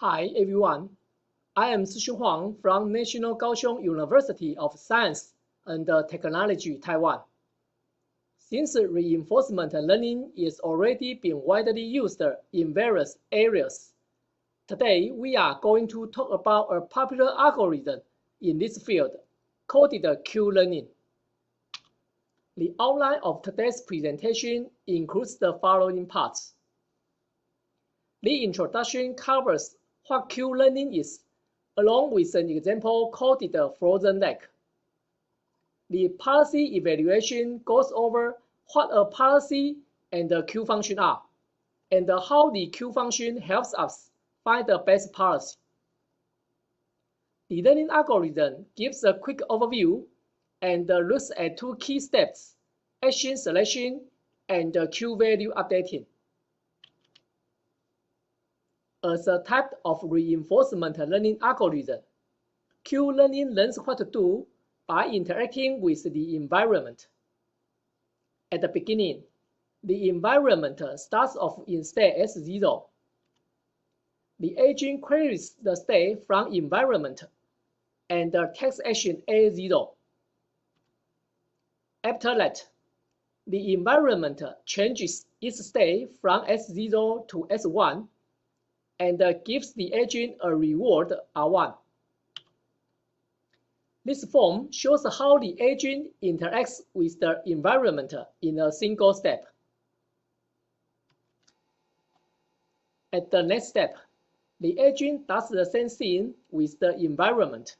Hi everyone, I am Shih-Shinh from National Kaohsiung University of Science and Technology, Taiwan. Since reinforcement learning is already being widely used in various areas, today we are going to talk about a popular algorithm in this field called Q-learning. The outline of today's presentation includes the following parts. The introduction covers what Q-learning is, along with an example called the frozen leg. The policy evaluation goes over what a policy and the Q function are, and how the Q function helps us find the best policy. The learning algorithm gives a quick overview and looks at two key steps: action selection and Q value updating. As a type of reinforcement learning algorithm, Q-learning learns what to do by interacting with the environment. At the beginning, the environment starts off in state S0. The agent queries the state from environment and takes action A0. After that, the environment changes its state from S0 to S1 and gives the agent a reward R1. This form shows how the agent interacts with the environment in a single step. At the next step, the agent does the same thing with the environment.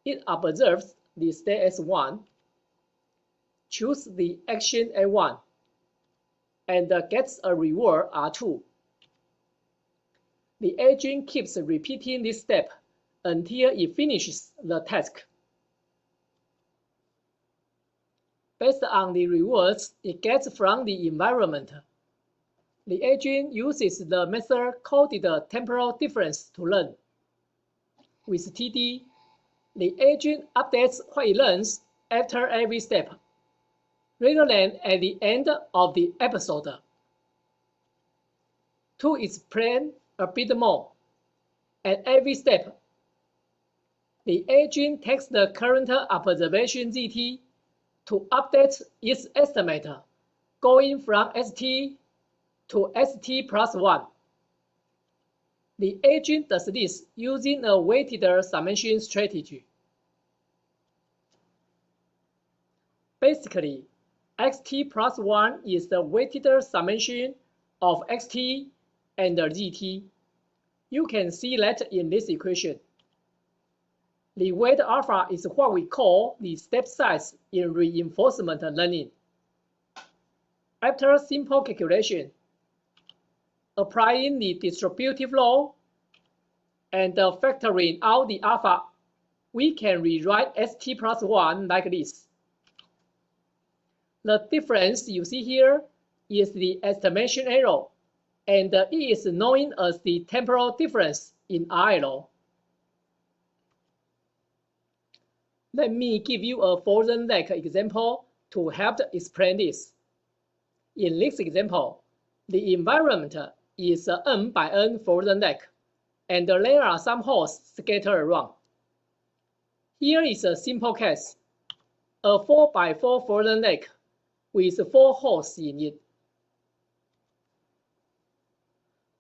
It observes the state S1, chooses the action A1, and gets a reward R2. The agent keeps repeating this step until it finishes the task. Based on the rewards it gets from the environment, the agent uses the method called the temporal difference to learn. With TD, the agent updates what it learns after every step, rather than at the end of the episode. To explain a bit more, at every step, the agent takes the current observation ZT to update its estimate, going from ST to ST plus 1. The agent does this using a weighted summation strategy. Basically, XT plus 1 is the weighted summation of XT and ZT. You can see that in this equation. The weight alpha is what we call the step size in reinforcement learning. After simple calculation, applying the distributive law, and factoring out the alpha, we can rewrite ST plus 1 like this. The difference you see here is the estimation error, and it is known as the temporal difference in RL. Let me give you a frozen leg example to help explain this. In this example, the environment is a n by n frozen leg, and there are some holes scattered around. Here is a simple case, a 4 by 4 frozen leg with 4 holes in it.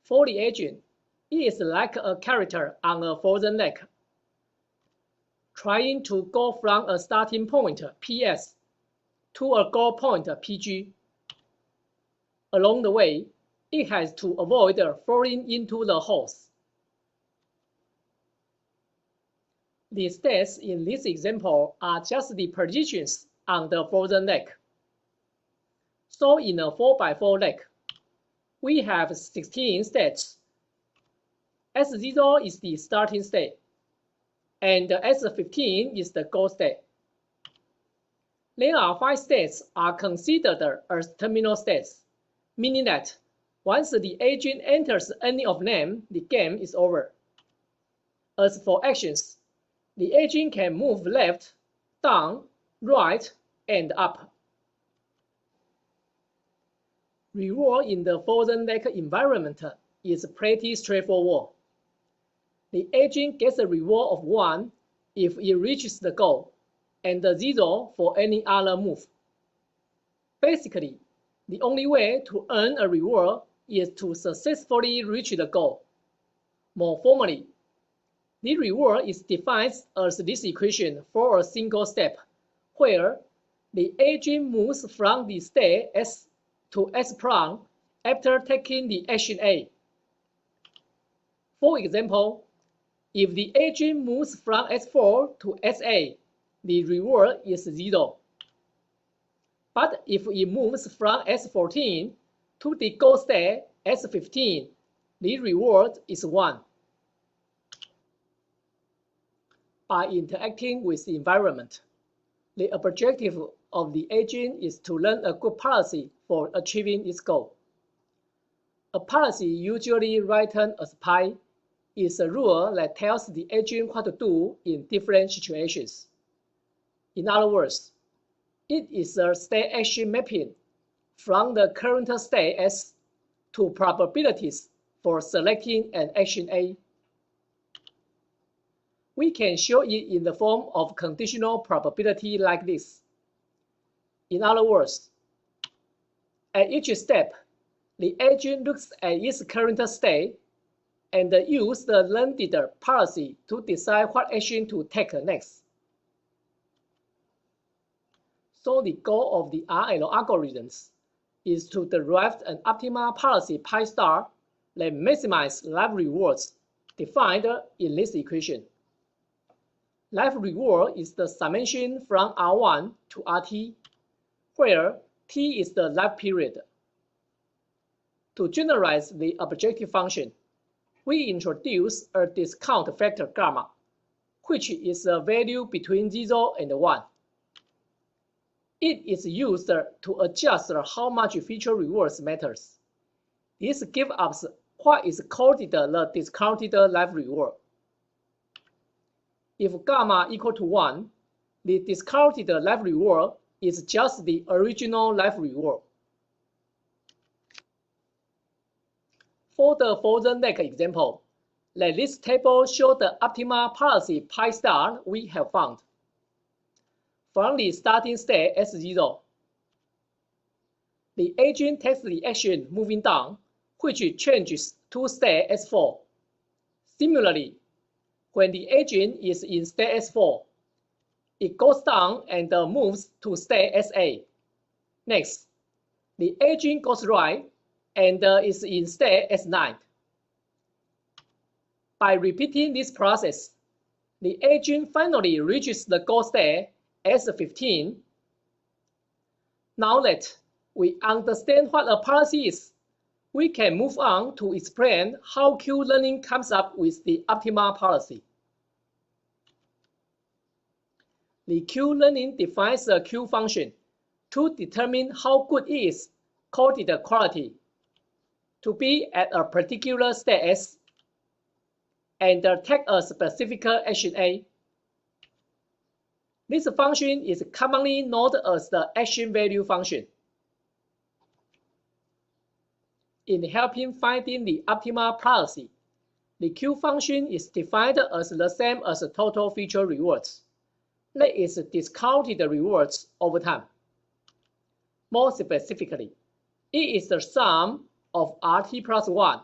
For the agent, it is like a character on a frozen leg, trying to go from a starting point PS to a goal point PG. Along the way, it has to avoid falling into the holes. The states in this example are just the positions on the frozen leg. So in a 4 by 4 leg, we have 16 states. S0 is the starting state, and S15 is the goal state. There are 5 states are considered as terminal states, meaning that once the agent enters any of them, the game is over. As for actions, the agent can move left, down, right, and up. Reward in the frozen leg environment is pretty straightforward. The agent gets a reward of 1 if it reaches the goal, and 0 for any other move. Basically, the only way to earn a reward is to successfully reach the goal. More formally, the reward is defined as this equation for a single step, where the agent moves from the state S to S prime after taking the action A. For example, if the agent moves from S4 to SA, the reward is 0. But if it moves from S14 to the goal state S15, the reward is 1. By interacting with the environment, the objective of the agent is to learn a good policy for achieving its goal. A policy, usually written as pi, is a rule that tells the agent what to do in different situations. In other words, it is a state action mapping from the current state S to probabilities for selecting an action A. We can show it in the form of conditional probability like this. In other words, at each step, the agent looks at its current state and uses the learned policy to decide what action to take next. So the goal of the RL algorithms is to derive an optimal policy pi star that maximizes life rewards defined in this equation. Life reward is the summation from R1 to RT, where T is the life period. To generalize the objective function, we introduce a discount factor gamma, which is a value between 0 and 1. It is used to adjust how much future rewards matters. This gives us what is called the discounted life reward. If gamma equal to 1, the discounted life reward is just the original life reward. For the further next example, let this table show the optimal policy pi star we have found. From the starting state S0, the agent takes the action moving down, which changes to state S4. Similarly, when the agent is in state S4, it goes down and moves to state SA. Next, the agent goes right and is in state S9. By repeating this process, the agent finally reaches the goal state S15. Now that we understand what a policy is, we can move on to explain how Q-learning comes up with the optimal policy. The Q-learning defines a Q function to determine how good it is, called the quality, to be at a particular state S, and take a specific action A. This function is commonly known as the action value function. In helping finding the optimal policy, the Q function is defined as the same as the total future rewards. That is discounted rewards over time. More specifically, it is the sum of RT plus 1,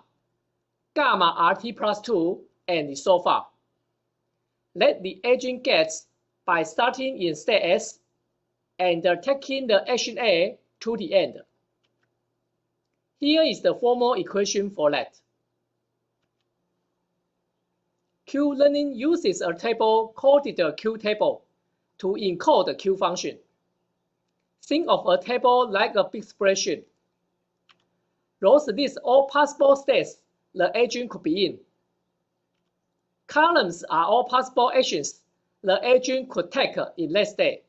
gamma RT plus 2, and so far. That the agent gets by starting in state S and taking the action A to the end. Here is the formal equation for that. Q-learning uses a table called the Q table to encode the Q function. Think of a table like a big spreadsheet. Those list all possible states the agent could be in. Columns are all possible actions the agent could take in that state.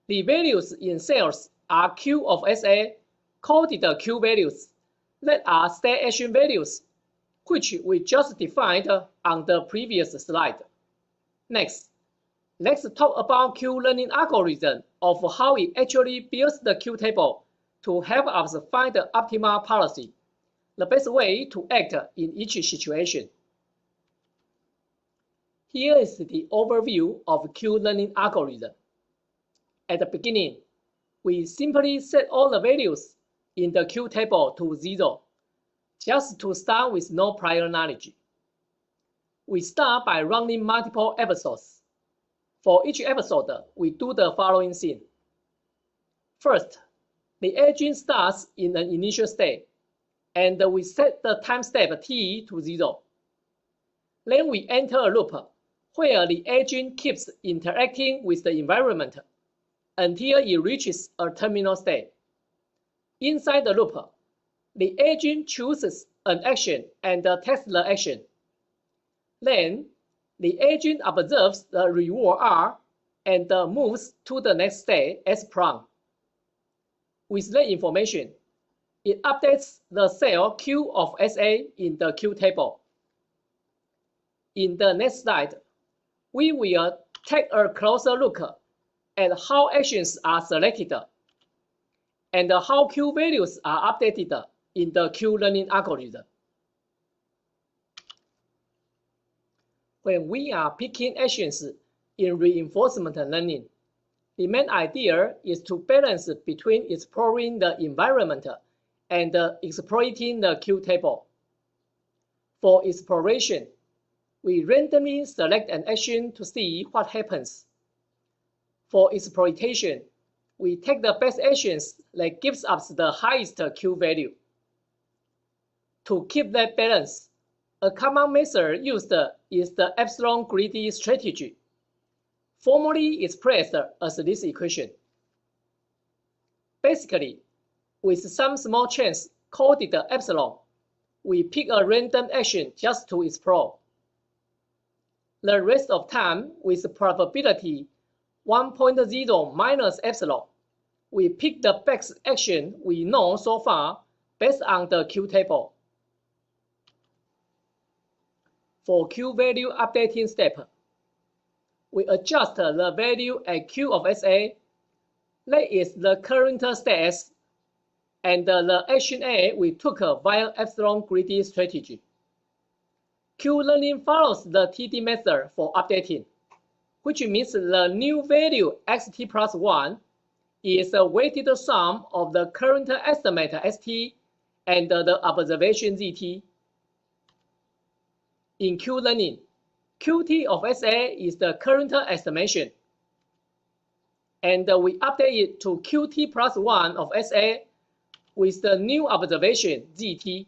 The values in cells are Q of SA, called the Q values, that are state action values, which we just defined on the previous slide. Next, let's talk about Q-learning algorithm of how it actually builds the Q table to help us find the optimal policy, the best way to act in each situation. Here is the overview of Q-learning algorithm. At the beginning, we simply set all the values in the Q table to 0, just to start with no prior knowledge. We start by running multiple episodes. For each episode, we do the following thing. First, the agent starts in an initial state, and we set the time step t to 0. Then we enter a loop where the agent keeps interacting with the environment until it reaches a terminal state. Inside the loop, the agent chooses an action and tests the action. Then, the agent observes the reward R and moves to the next state as prompt. With that information, it updates the cell Q of SA in the Q table. In the next slide, we will take a closer look at how actions are selected and how Q values are updated in the Q-learning algorithm. When we are picking actions in reinforcement learning, the main idea is to balance between exploring the environment and exploiting the Q table. For exploration, we randomly select an action to see what happens. For exploitation, we take the best actions that gives us the highest Q value. To keep that balance, a common method used is the epsilon greedy strategy, formally expressed as this equation. Basically, with some small chance coded epsilon, we pick a random action just to explore. The rest of time, with probability 1.0 minus epsilon, we pick the best action we know so far based on the Q table. For Q value updating step, we adjust the value at Q of SA, that is the current status, and the action A we took via epsilon greedy strategy. Q-learning follows the TD method for updating, which means the new value xt plus 1 is a weighted sum of the current estimate st and the observation zt. In Q-learning, Qt of SA is the current estimation, and we update it to Qt plus 1 of SA with the new observation zt.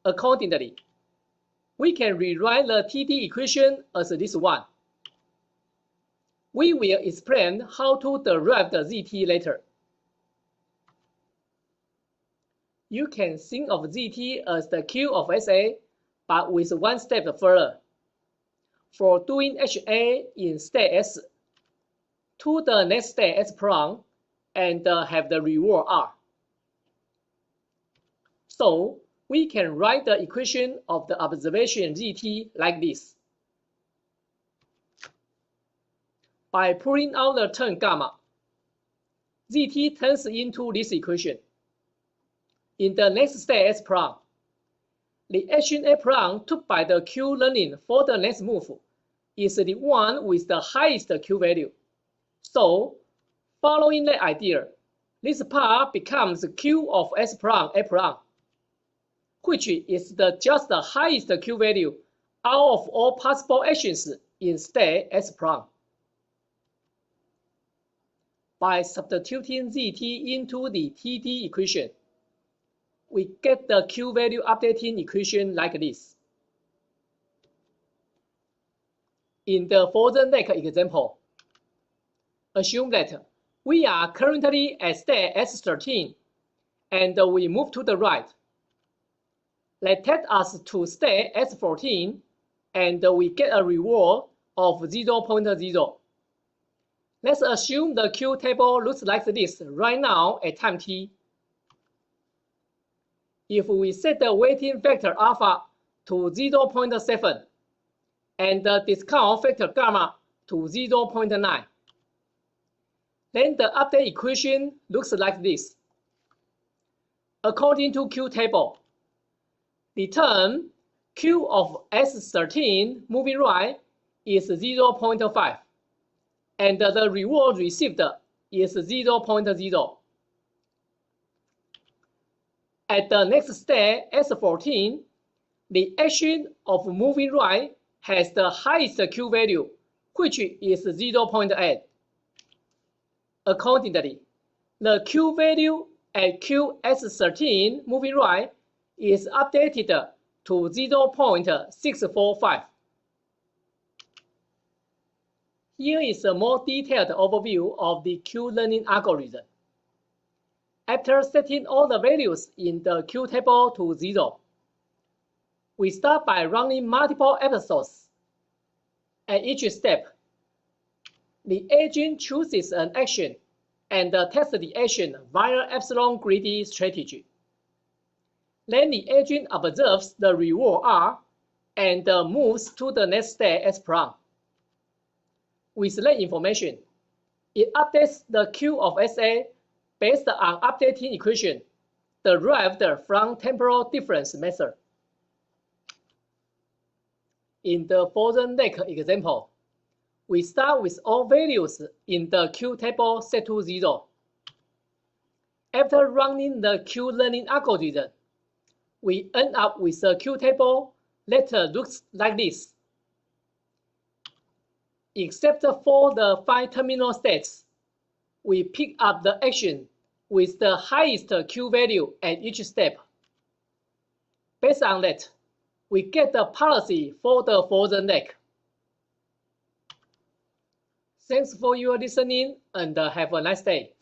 Accordingly, we can rewrite the TD equation as this one. We will explain how to derive the zt later. You can think of zt as the Q of SA, but with one step further. For doing HA in state S to the next state S prime and have the reward R. So we can write the equation of the observation zt like this. By pulling out the term gamma, zt turns into this equation. In the next state S prime, the action A prime took by the Q-learning for the next move is the one with the highest Q value. So, following that idea, this part becomes Q of S prime A prime, which is just the highest Q value out of all possible actions in state S prime. By substituting zt into the TD equation, we get the Q value updating equation like this. In the further next example, assume that we are currently at state S13 and we move to the right. That takes us to state S14 and we get a reward of 0.0. Let's assume the Q table looks like this right now at time t. If we set the weighting factor alpha to 0.7 and the discount factor gamma to 0.9, then the update equation looks like this. According to Q table, the term Q of S13 moving right is 0.5, and the reward received is 0.0. At the next step, S14, the action of moving right has the highest Q value, which is 0.8. Accordingly, the Q value at QS13 moving right is updated to 0.645. Here is a more detailed overview of the Q-learning algorithm. After setting all the values in the Q table to 0, we start by running multiple episodes. At each step, the agent chooses an action and tests the action via epsilon greedy strategy. Then the agent observes the reward R and moves to the next step as planned. With that information, it updates the Q of SA based on updating equation derived from temporal difference method. In the frozen lake example, we start with all values in the Q table set to 0. After running the Q-learning algorithm, we end up with a Q table that looks like this. Except for the 5 terminal states, we pick up the action with the highest Q value at each step. Based on that, we get the policy for the frozen lake. Thanks for your listening and have a nice day.